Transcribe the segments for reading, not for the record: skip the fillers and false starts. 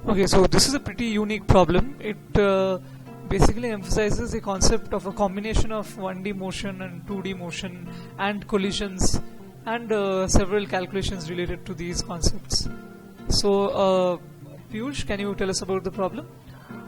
Okay, so this is a pretty unique problem. It basically emphasizes the concept of a combination of 1D motion and 2D motion and collisions and several calculations related to these concepts. So, Piyush, can you tell us about the problem?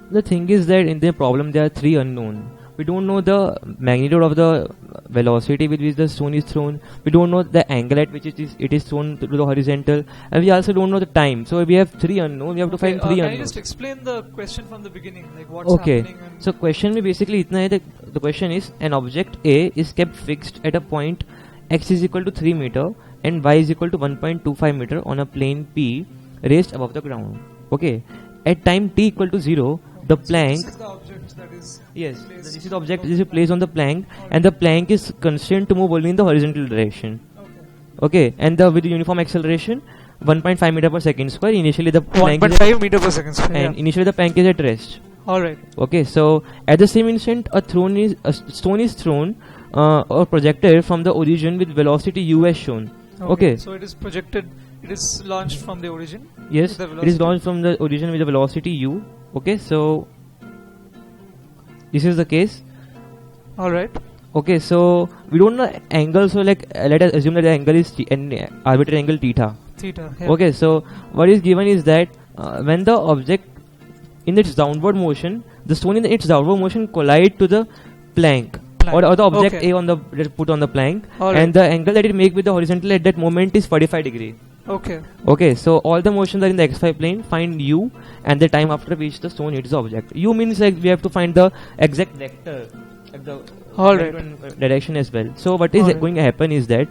The thing is that in the problem there are three unknown. We don't know the magnitude of the velocity with which the stone is thrown. We don't know the angle at which it is thrown to the horizontal, and we also don't know the time. So we have three unknown. We have to find three unknown. Can you just explain the question from the beginning, like what's happening? So question में basically इतना है that the question is an object A is kept fixed at a point x is equal to 3 meter and y is equal to 1.25 meter on a plane P raised above the ground. Okay, at time t equal to 0, the plank. This is the object that is. Yes, this is the object is placed on the plank, and the plank is constrained to move only in the horizontal direction. Okay, and with the uniform acceleration 1.5 meter per second square. Initially the plank 1.5 meter per second square. And initially the plank is at rest. Alright. Okay, so at the same instant a stone is thrown or projected from the origin with velocity u as shown. Okay. So it is projected. It is launched from the origin. Yes, it is launched from the origin with the velocity u. Okay, so this is the case. Alright. Okay, so we don't know angle, so like let us assume that the angle is an arbitrary angle theta. Theta. Yeah. Okay, so what is given is that when the object in its downward motion, the stone in its downward motion collide to the plank. Or the object A on the put on the plank, and the angle that it make with the horizontal at that moment is 45 degree. Okay. Okay, so all the motions are in the xy plane. Find u and the time after which the stone hits the object. U means like we have to find the exact vector at the direction as well. So what is going to happen is that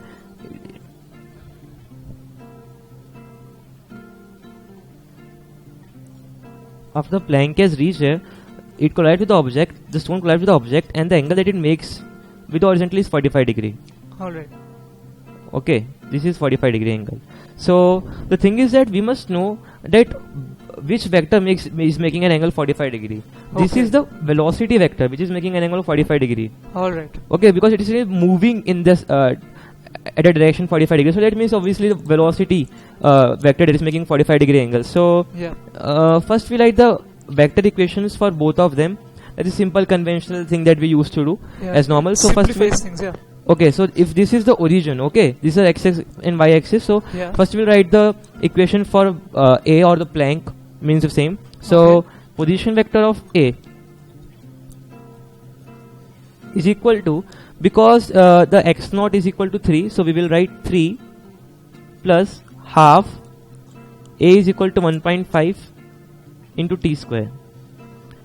after the plank has reached here, it collides with the object, the stone collides with the object, and the angle that it makes with the horizontal is 45 degree. Alright. Okay, this is 45 degree angle. So the thing is that we must know that which vector is making an angle 45 degree. This is the velocity vector which is making an angle of 45 degree. Alright. Okay, because it is moving in this at a direction 45 degree. So that means obviously the velocity vector that is making 45 degree angle. So first we write the vector equations for both of them. That is simple conventional thing that we used to do as normal. So first things, okay, so if this is the origin, okay, this is x-axis and y-axis. So first we'll write the equation for A or the plank, means the same. So position vector of A is equal to, because the x naught is equal to 3, so we will write 3 plus half A is equal to 1.5 into t square,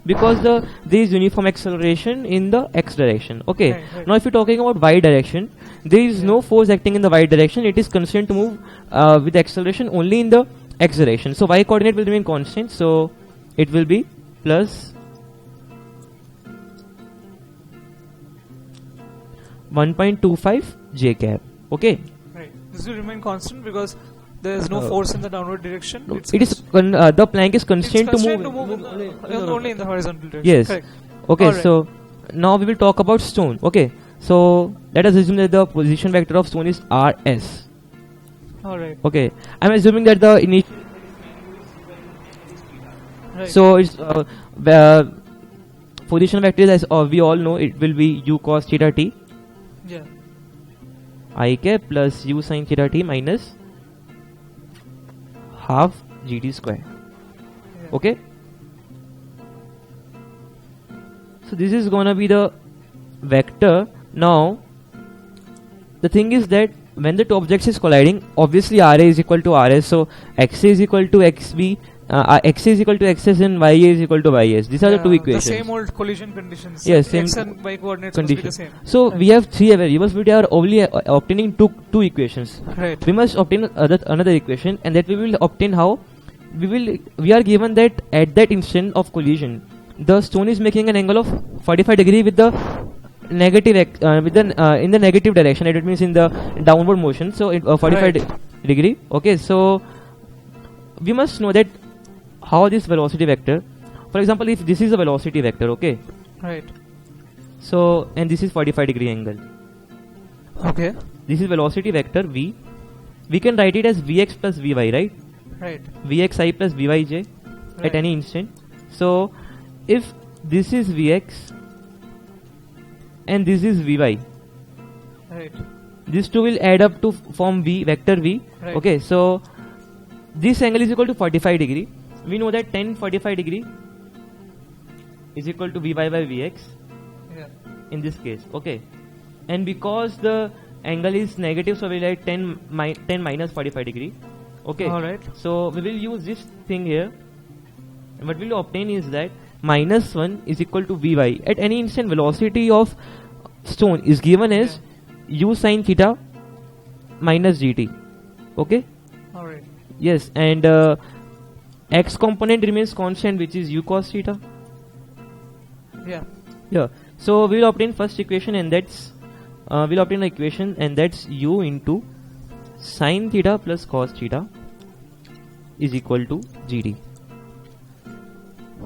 because there is uniform acceleration in the x direction. Okay, now if you're talking about y direction, there is no force acting in the y direction. It is constrained to move with acceleration only in the x direction. So y coordinate will remain constant, so it will be plus 1.25 j cap. Okay, right. This will remain constant because there is no force in the downward direction. It is the plank is constrained to move only in the horizontal direction. Yes. Correct. Okay, so now we will talk about stone. Okay, so let us assume that the position vector of stone is rs. Alright. Okay, I am assuming that the initial. Right. So it's position vector is, as we all know, it will be u cos theta t. Yeah. I cap plus u sin theta t minus half gt square. Okay, so this is gonna be the vector. Now the thing is that when the two objects is colliding, obviously RA is equal to RS, so XA is equal to XB, XA is equal to XS, and YA is equal to YS. These are the two equations. The same old collision conditions. Yes, same X and Y coordinates must be the same. So we have three variables, but we are only obtaining two equations. Right. We must obtain another equation, and that we will obtain how? We are given that at that instant of collision, the stone is making an angle of 45 degree with the negative in the negative direction. It means in the downward motion. So it 45 degree. Okay, so we must know that how this velocity vector. For example, if this is a velocity vector, okay. Right. So and this is 45 degree angle. Okay. This is velocity vector v. We can write it as vx plus vy, right? Right. Vxi plus vyj. at any instant. So if this is Vx and this is Vy, Right. these two will add up to form V, vector V. Right. Okay, so this angle is equal to 45 degree. We know that tan 45 degree is equal to Vy by Vx Yeah. in this case. Okay, and because the angle is negative, so we'll write 10 minus 45 degree. Okay, Alright. so we will use this thing here, and what we will obtain is that minus 1 is equal to Vy. At any instant, velocity of stone is given as u sin theta minus gt. Okay, Alright. yes, and x component remains constant, which is u cos theta. Yeah. Yeah, so we will obtain first equation, and that's we'll obtain an equation, and that's u into sin theta plus cos theta is equal to gt.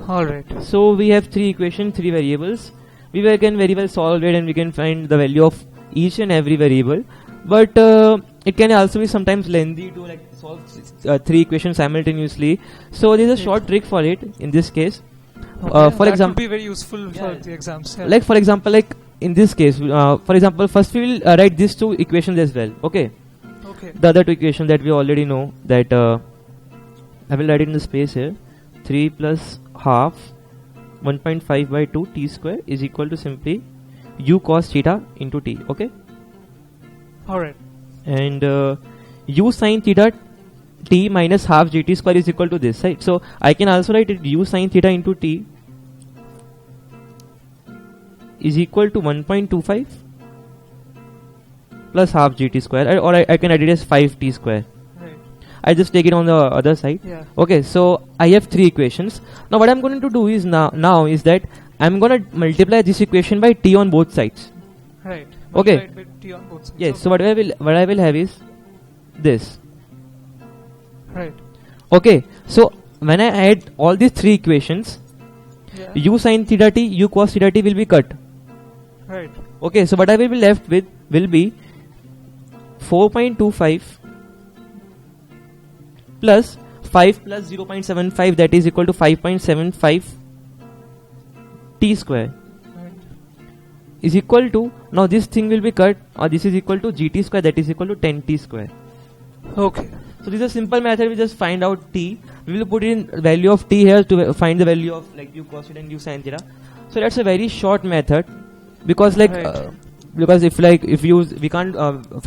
Alright. So we have three equations, three variables. We can very well solve it, and we can find the value of each and every variable. But it can also be sometimes lengthy to like solve three equations simultaneously. So there is a short trick for it in this case. Okay, For that example, would be very useful for the exams. Yeah. like for example, like in this case, for example, first we will write these two equations as well. Okay. Okay. The other two equations that we already know, that I will write it in the space here. 3 plus half 1.5 by 2 t square is equal to simply u cos theta into t. Okay, Alright. and u sin theta t minus half gt square is equal to this, right? So I can also write it u sin theta into t is equal to 1.25 plus half gt square, or I can write it as 5t square. Right. I just take it on the other side. Yeah. Okay, so I have three equations. Now what I'm going to do is now is that I'm going to multiply this equation by t on both sides. Right. Okay. Multiplied with t on both sides. Yes, so what I will have is this. Right. Okay, so when I add all these three equations, Yeah. u sin theta t, u cos theta t will be cut. Right. Okay, so what I will be left with will be 4.25 plus 5 plus 0.75, that is equal to 5.75 t square Right. is equal to, now this thing will be cut, or this is equal to gt square, that is equal to 10t square. Okay. So this is a simple method. We just find out t. We will put in value of t here to find the value of like u cos theta and u sin theta. So that's a very short method, because like Right. because if we can't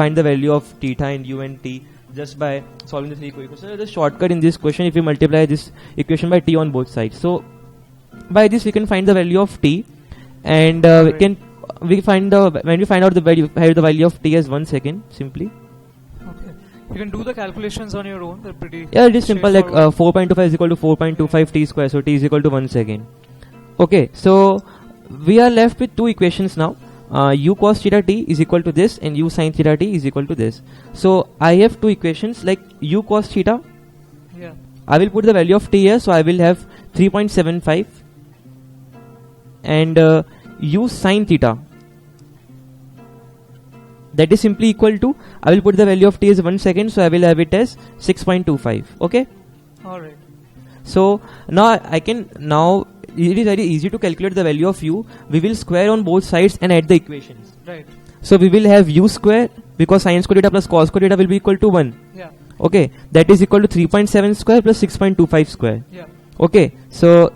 find the value of theta and u and t just by solving the three equations. So there's a shortcut in this question if we multiply this equation by t on both sides. So by this we can find the value of t, and Right. when we find out the value of t as 1 second simply. Okay. You can do the calculations on your own. They're pretty. Yeah, it is simple. Like straightforward. 4.25 is equal to 4.25 t square, so t is equal to 1 second. Okay, so we are left with two equations now. U cos theta t is equal to this, and u sin theta t is equal to this. So I have two equations, like u cos theta. Yeah. I will put the value of t here, so I will have 3.75, and u sin theta, that is simply equal to, I will put the value of t as 1 second, so I will have it as 6.25. Okay, Alright. so now it is very easy to calculate the value of u. We will square on both sides and add the equations. Right. So we will have u square, because sin square theta plus cos square theta will be equal to 1. Yeah. Okay, that is equal to 3.7 square plus 6.25 square. Yeah. Okay, so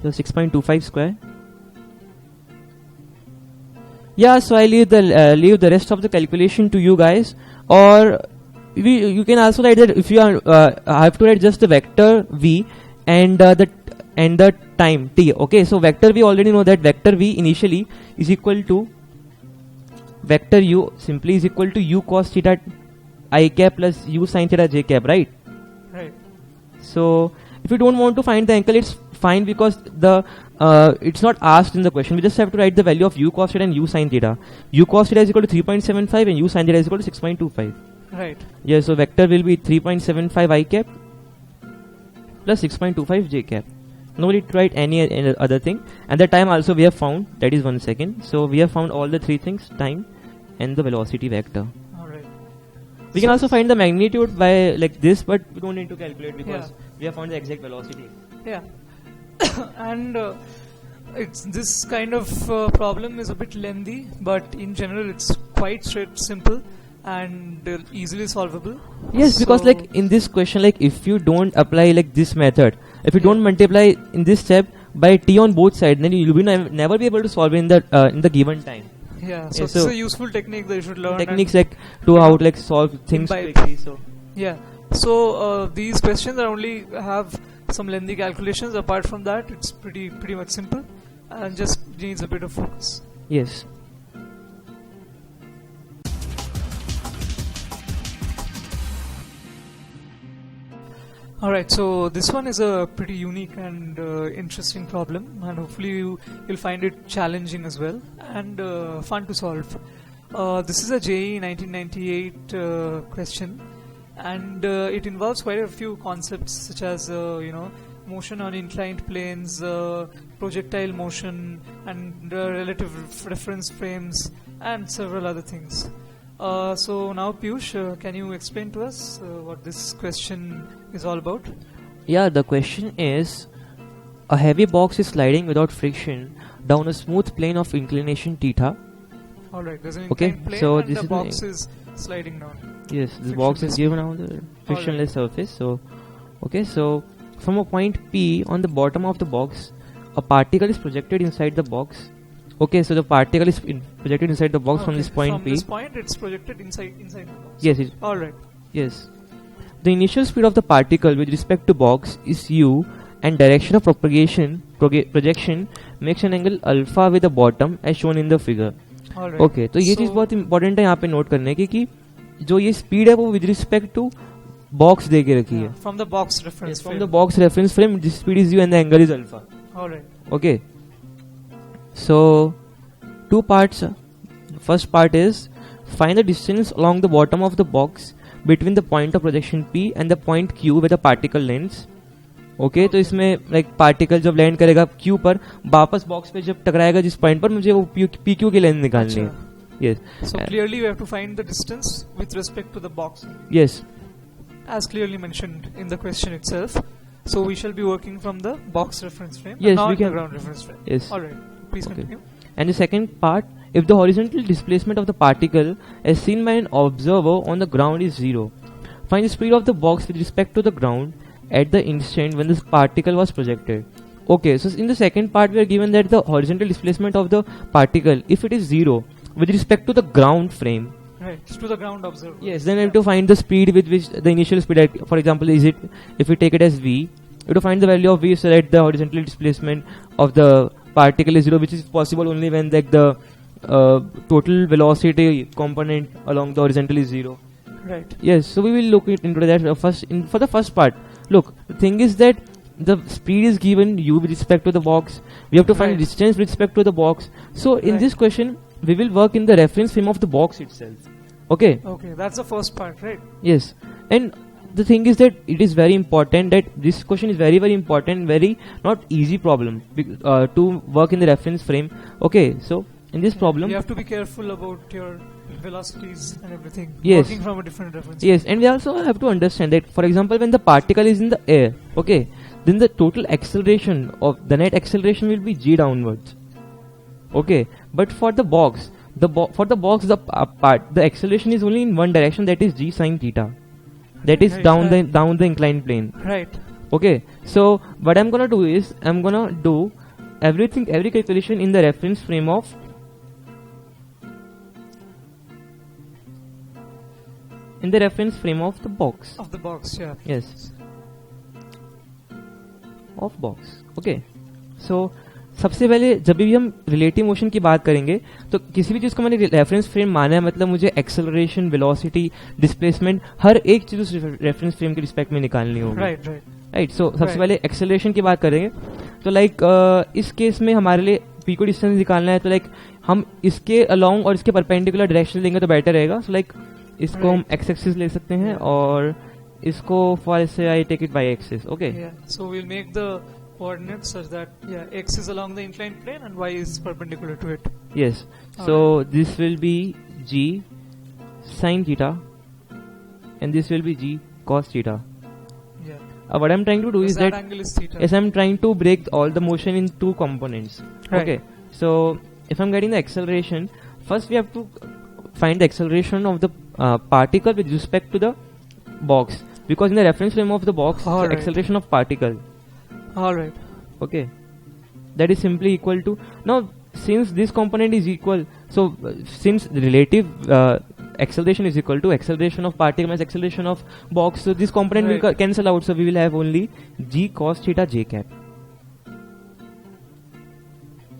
6.25 square. Yeah, so I leave the rest of the calculation to you guys, or you can also write that if you are I have to write just the vector v and the time t. Okay, so vector v, already know that vector v initially is equal to vector u simply is equal to u cos theta I cap plus u sin theta j cap, right? Right. So if you don't want to find the angle, it's fine, because it's not asked in the question. We just have to write the value of u cos theta and u sin theta. U cos theta is equal to 3.75 and u sin theta is equal to 6.25. Right. Yeah, so vector will be 3.75 I cap plus 6.25 j cap. No need to write any other thing. And the time also we have found, that is 1 second. So we have found all the three things, time and the velocity vector. Alright. We can also find the magnitude by like this, but we don't need to calculate because we have found the exact velocity. Yeah. And it's this kind of problem is a bit lengthy, but in general it's quite simple and easily solvable. Yes, because like in this question, like if you don't apply like this method, if you don't multiply in this step by t on both sides, then you will never be able to solve in the given time. Yeah, so it's a useful technique that you should learn. Techniques like to how to like solve things quickly. So yeah, so these questions are only have some lengthy calculations. Apart from that, it's pretty much simple and just needs a bit of focus. Yes. Alright, so this one is a pretty unique and interesting problem, and hopefully you'll find it challenging as well and fun to solve. This is a JEE 1998 question, and it involves quite a few concepts such as motion on inclined planes, projectile motion, and relative reference frames, and several other things. So now Piyush, can you explain to us what this question is all about? Yeah, the question is, a heavy box is sliding without friction down a smooth plane of inclination theta. Alright, there's an inclined plane so and this the box is sliding down. Yes, this box is given on the frictionless surface. So, okay, so from a point P on the bottom of the box, a particle is projected inside the box. Okay, so the particle is projected inside the box from this point from P. From this point, it's projected inside the box. Yes. Alright. Yes. The initial speed of the particle with respect to box is u, and direction of projection makes an angle alpha with the bottom as shown in the figure. Alright. Okay, तो ये चीज़ बहुत important है यहाँ पे note करने की कि जो ये speed है वो with respect to box दे के रखी है. From the box reference frame. From the box reference frame, this speed is u and the angle is alpha. Alright. Okay. So, two parts. First part is find the distance along the bottom of the box between the point of projection P and the point Q where the particle lands. Okay, तो इसमें like particle जब land करेगा Q पर वापस box पे जब टकराएगा जिस point पर मुझे वो PQ की length निकालनी है. Yes. So clearly we have to find the distance with respect to the box. Yes. As clearly mentioned in the question itself. So we shall be working from the box reference frame. Yes, not we can. The ground reference frame. Yes. Alright. Please continue. And the second part, if the horizontal displacement of the particle as seen by an observer on the ground is 0, find the speed of the box with respect to the ground at the instant when this particle was projected. Okay, so in the second part we are given that the horizontal displacement of the particle, if it is 0 with respect to the ground frame. Right, to the ground observer. Yes, then I have to find the speed with which the initial speed at, for example, is it, if we take it as v, you have to find the value of v so that the horizontal displacement of the particle is 0, which is possible only when like the total velocity component along the horizontal is 0. Right. Yes, so we will look into that for the first part. Look, the thing is that the speed is given u with respect to the box. We have to find the distance with respect to the box. So in this question, we will work in the reference frame of the box itself. Okay. Okay, that's the first part, right? Yes, and the thing is that it is very important that this question is very important, very not easy problem to work in the reference frame. Okay, so in this problem you have to be careful about your velocities and everything. Yes. Working from a different reference. Yes, and we also have to understand that, for example, when the particle is in the air, okay, then the total acceleration of the net acceleration will be g downwards. Okay, but for the box, the acceleration is only in one direction, that is g sine theta. That is down the inclined plane. Right. Okay, so what I'm gonna do is I'm gonna do every calculation in the reference frame of the box. Of the box, yeah. Yes. Of box. Okay. So सबसे पहले जब भी हम relative motion की बात करेंगे तो किसी भी चीज को मैंने रेफरेंस फ्रेम माना है, मतलब मुझे एक्सेलरेशन, वेलोसिटी, डिस्प्लेसमेंट हर एक चीज उस रेफरेंस फ्रेम के रिस्पेक्ट में निकालनी होगी. राइट. सो सबसे पहले एक्सेलरेशन की बात करेंगे तो लाइक इस केस में हमारे लिए पी को डिस्टेंस निकालना है, तो लाइक हम इसके अलोंग और इसके परपेंडिकुलर डायरेक्शन लेंगे तो बेटर रहेगा. सो लाइक इसको हम एक्स एक्सिस ले सकते हैं और इसको फॉर से I take it by axis. Okay, so we will make the coordinates such that x is along the inclined plane and y is perpendicular to it. Yes. So this will be g sine theta and this will be g cos theta. Yeah. What I'm trying to do is that angle is theta. yes, I'm trying to break all the motion in two components. Right. Okay, so if I'm getting the acceleration, first we have to find the acceleration of the particle with respect to the box, because in the reference frame of the box, the Alright. acceleration of particle, Alright. okay, that is simply equal to, now since this component is equal, so since the relative acceleration is equal to acceleration of particle minus acceleration of box, so this component will Right. cancel out, so we will have only g cos theta j cap.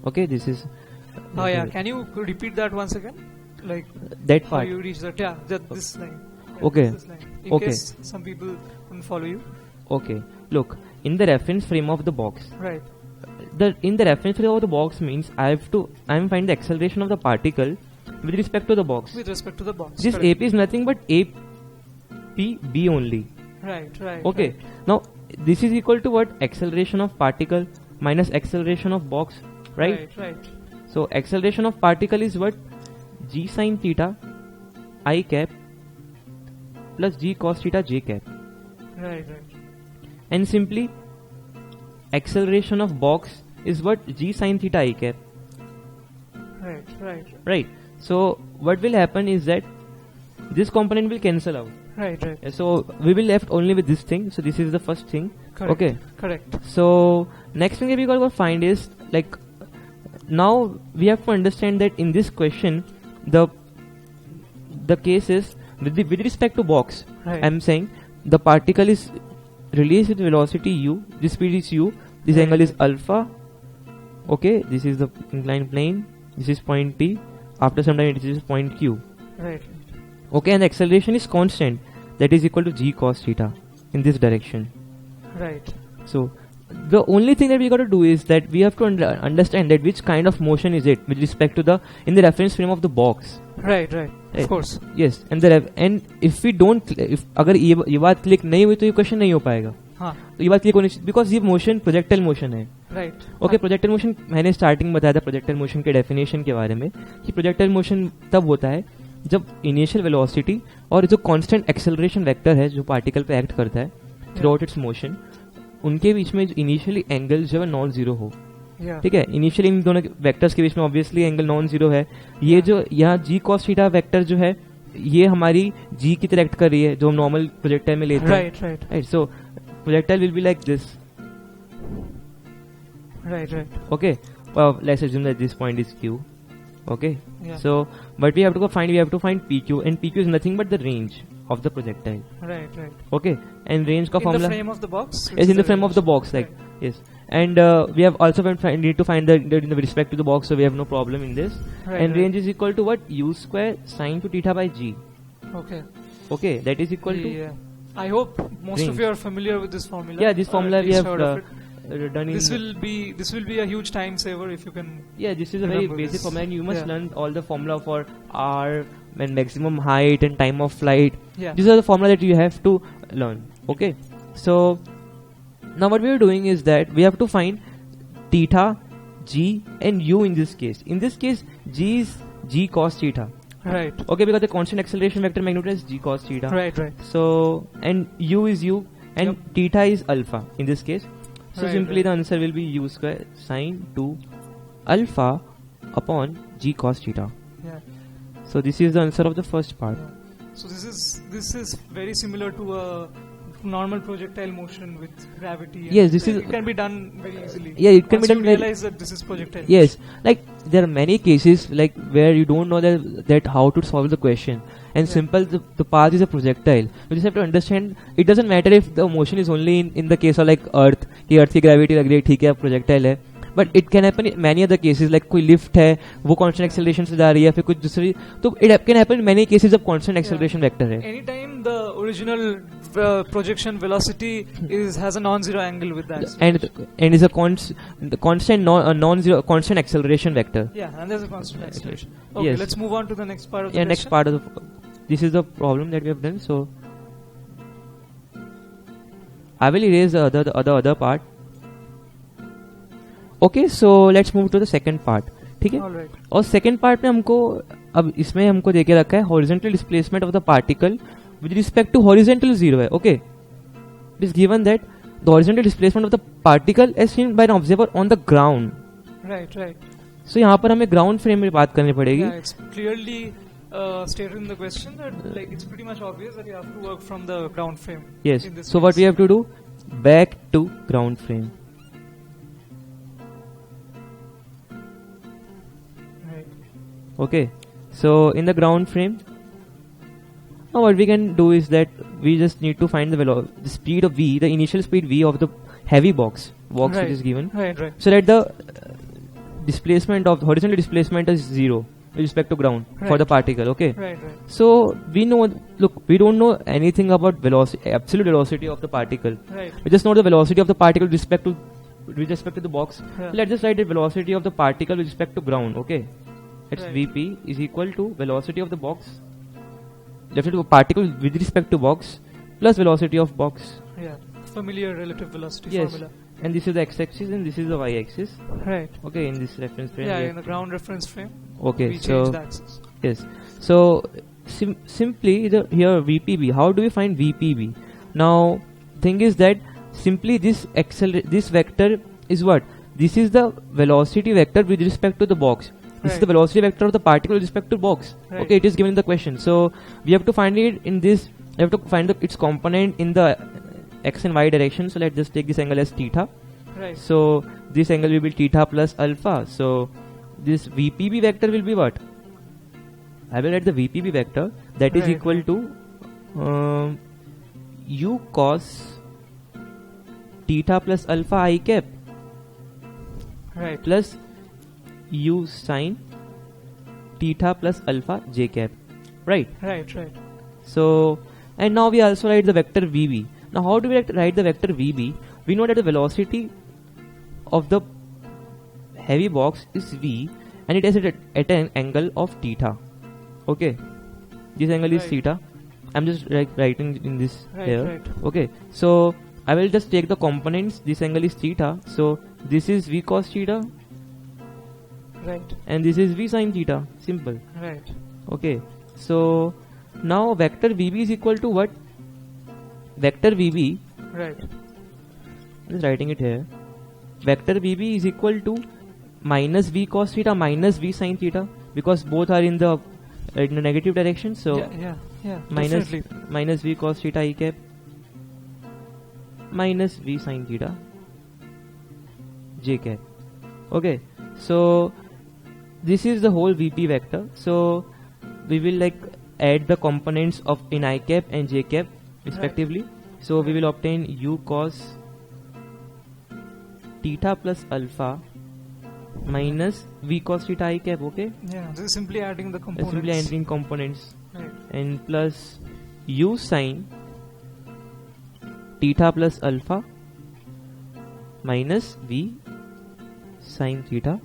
Okay, this is Oh yeah, can you repeat that once again? Like that how part. you reach that? Yeah, this line. Yeah, Okay. This line. In Okay. case some people couldn't follow you. Okay, look, in the reference frame of the box, Right. in the reference frame of the box means I'm finding the acceleration of the particle with respect to the box. With respect to the box. This correct. AP is nothing but AP only. Right. Right. Okay, now this is equal to what? Acceleration of particle minus acceleration of box, right? Right. So acceleration of particle is what? G sin theta I cap plus G cos theta j cap. Right. And simply acceleration of box is what? G sin theta I cap. Right. Right. So what will happen is that this component will cancel out. Right. So we will left only with this thing. So this is the first thing. Correct. Okay. Correct. So next thing that we got to find is, like, now we have to understand that in this question the case is with respect to box. Right. I'm saying the particle is released with velocity u, this speed is u, this Right. angle is alpha. Okay, this is the inclined plane, this is point P, after some time it is point Q. Right. Okay, and the acceleration is constant, that is equal to g cos theta in this direction. Right. So the only thing that we got to do is that we have to understand that which kind of motion is it with respect to the in the reference frame of the box. Right. Of course. Yes, and and if we don't, if अगर ये बात click नहीं हुई तो ये question नहीं हो पाएगा. हाँ. तो ये बात click होनी चाहिए because ये motion projectile motion है. Right. Okay, projectile motion मैंने starting में बताया था projectile motion के definition के बारे में कि projectile motion तब होता है जब initial velocity और जो constant acceleration vector है जो particle पे act करता है throughout its motion, उनके बीच में इनिशियली एंगल जो है नॉन जीरो हो. Yeah. ठीक है, इनिशियली इन दोनों वेक्टर्स के बीच में ऑब्वियसली एंगल नॉन जीरो है. ये जो यहाँ जी कॉस थीटा वेक्टर जो है ये हमारी जी की तरह एक्ट कर रही है जो हम नॉर्मल प्रोजेक्टाइल में लेते हैं. Right. So projectile will be like this. Right. Okay, let's assume that this point is Q. Okay, Yeah. So but we have to find P Q, and P Q is nothing but the range of the projectile. Right. Okay, and range ka In formula the frame of the box. is in the frame of the box, like Right. yes. And we have also need to find the in the respect to the box, so we have no problem in this. Right, And range is equal to what? U square sine to theta by g. Okay. Okay, that is equal to Yeah. I hope most range. of you are familiar with this formula. Yeah, this formula at we least have heard of it. done in. This will be a huge time saver if you can. Yeah, this is a very remember basic this. formula, and you must Yeah. learn all the formula for r and maximum height and time of flight. Yeah. These are the formula that you have to learn. Okay, so now what we are doing is that we have to find theta, g and u in this case. In this case, g is g cos theta. Right. Okay, because the constant acceleration vector magnitude is g cos theta. Right. So, and u is u and Yep. theta is alpha in this case. So Right, simply the answer will be u square sine 2 alpha upon g cos theta. Yeah. So this is the answer of the first part. So this is very similar to a normal projectile motion with gravity. And Yes, this is- it can be done very easily. Yeah, it can Once be done you very- realize that this is projectile. Yes, like there are many cases like where you don't know that how to solve the question, and Yeah. simple the path is a projectile. You just have to understand. It doesn't matter if the motion is only in the case of like Earth, कि Earth की gravity लग रही है, ठीक है, projectile है. But it can happen in many other cases, like कोई lift है, वो constant acceleration से जा रही है, फिर कुछ दूसरी, तो it can happen in many cases जब constant acceleration vector है. Anytime the original projection velocity has a non-zero angle with that. And is a constant non-zero constant acceleration vector. Yeah, and there's a constant acceleration. Okay, Yes. let's move on to the next part of the Yeah, question. next part of the this is the problem that we have done. So I will erase the other part. Okay, so let's move to the second part. ठीक है. All right. और second part में हमको अब इसमें हमको देके रखा है horizontal displacement of the particle with respect to horizontal 0 है. Okay, it is given that the horizontal displacement of the particle as seen by an observer on the ground. Right, right. So यहाँ पर हमें ground frame में बात करनी पड़ेगी. Yeah, it's clearly stated in the question that like it's pretty much obvious that you have to work from the ground frame. Yes. In this So case. what we have to do? Back to ground frame. Right. Okay. So in the ground frame, now what we can do is that we just need to find the speed of v, the initial speed v of the heavy box Right. which is given, Right, right. so that the displacement of horizontal displacement is 0 with respect to ground for Right. the particle. Okay. Right, right. So we know, look, we don't know anything about velocity, absolute velocity of the particle. Right. We just know the velocity of the particle with respect to the box. Yeah. Let's just write the velocity of the particle with respect to ground. Okay, it's Right. Vp is equal to velocity of the box, definitely particle with respect to box plus velocity of box. Yeah. Familiar relative velocity Yes. formula. And this is the x-axis and this is the y-axis. Right. Okay, in this reference frame. Yeah, we in the ground reference frame. okay, We so change the axis. yes. So simply here VPB. How do we find VPB? Now, thing is that simply this vector is what? This is the velocity vector with respect to the box. This is Right. the velocity vector of the particle with respect to box. Right. Okay, it is given in the question. So we have to find it in this. We have to find its component in the x and y direction. So let's just take this angle as theta. Right. So this angle will be theta plus alpha. So this VPB vector will be what? I will write the VPB vector that is Right. equal to u cos theta plus alpha I cap Right. plus u sin theta plus alpha j cap. Right. Right, right. So, and now we also write the vector VB. Now how do we write the vector VB? We know that the velocity of the heavy box is V and it is at an angle of theta. Okay, this angle is Right. theta. I'm just writing in this Right, here. right. Okay, so I will just take the components. This angle is theta, so this is V cos theta Right. and this is V sin theta. Simple. Right. Okay, so now vector VB is equal to what? Vector VB, Right. I'm just writing it here. Vector VB is equal to minus V cos theta minus V sin theta, because both are in the negative direction. So yeah. minus Definitely. minus V cos theta I cap minus V sin theta j cap. Okay, so this is the whole VP vector. So we will like add the components of in I cap and j cap respectively. So we will obtain u cos theta plus alpha minus V cos theta I cap. Okay, Yeah. This is simply adding the components. simply adding components Right. and plus u sin theta plus alpha minus V sin theta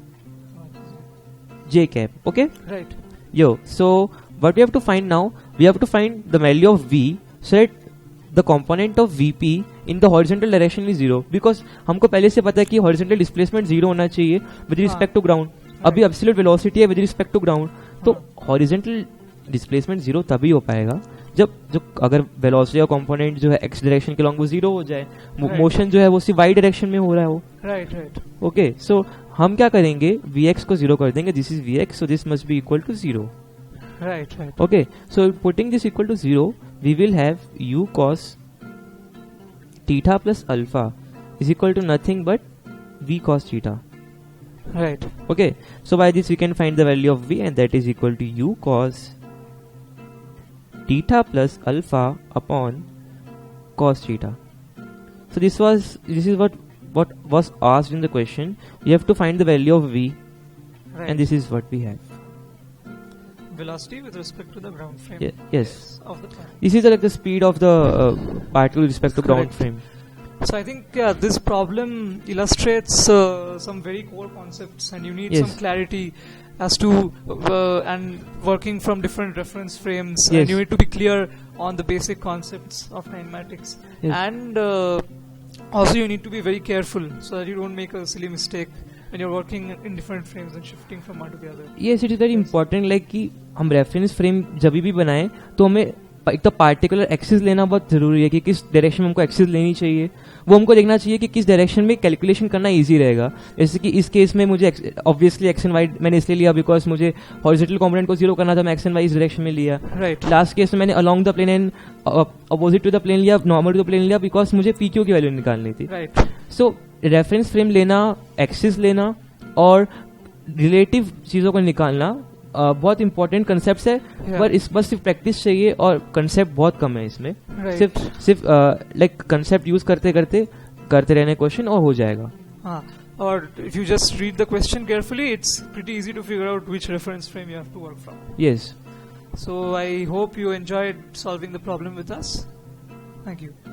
j cap. Okay, Right. yo, so what we have to find now, we have to find the value of V so that the component of VP in the horizontal direction is 0, because हमको पहले से पता है कि horizontal displacement 0 होना चाहिए with respect to ground. अभी absolute velocity है with respect to ground, तो horizontal displacement 0 तभी हो पाएगा जब अगर velocity का component जो है x direction के along वो 0 हो जाए, motion जो है वो सिर्फ y direction में हो रहा है वो. Right, right. Okay, so हम क्या करेंगे, Vx को 0 कर देंगे. This is Vx, so this must be equal to 0. Right, right. Okay, so putting this equal to 0, we will have u cos theta plus alpha is equal to nothing but V cos theta. Right. Okay, so by this we can find the value of V, and that is equal to u cos theta plus alpha upon cos theta. So this is what was asked in the question. We have to find the value of V, Right. and this is what we have. Velocity with respect to the ground frame. Yes. Of the planet. This is like the speed of the particle with respect to ground Correct. frame. So I think this problem illustrates some very core concepts, and you need Yes. some clarity as to and working from different reference frames, Yes. and you need to be clear on the basic concepts of kinematics, Yes. and also you need to be very careful so that you don't make a silly mistake when you're working in different frames and shifting from one to the other. Yes, it is very important, like कि हम reference frame जब भी बनाएं तो हमें एक तो particular axis लेना बहुत जरूरी है कि किस डायरेक्शन में हमको एक्सिस लेनी चाहिए, वो हमको देखना चाहिए कि किस डायरेक्शन में कैलकुलेशन करना इजी रहेगा. जैसे कि इस केस में मुझे ऑब्वियसली एक्स एंड वाई मैंने इसलिए लिया बिकॉज मुझे हॉरिजॉन्टल कंपोनेंट को जीरो करना था, मैं एक्स एंड वाई इस डायरेक्शन में लिया. राइट. लास्ट केस में मैंने along the plane and opposite to the plane लिया, नॉर्मल टू द प्लेन लिया बिकॉज मुझे पी क्यू की वैल्यू निकालनी थी. राइट. सो रेफरेंस फ्रेम लेना, एक्सिस लेना और रिलेटिव चीजों को निकालना बहुत इंपॉर्टेंट कंसेप्ट है. पर इस बस सिर्फ प्रैक्टिस चाहिए और कंसेप्ट बहुत कम है इसमें. सिर्फ लाइक कंसेप्ट यूज करते रहने क्वेश्चन और हो जाएगा. हाँ, और if you just read the question carefully, it's pretty easy to figure out which reference frame you have to work from. Yes. So I hope you enjoyed solving the problem with us. Thank you.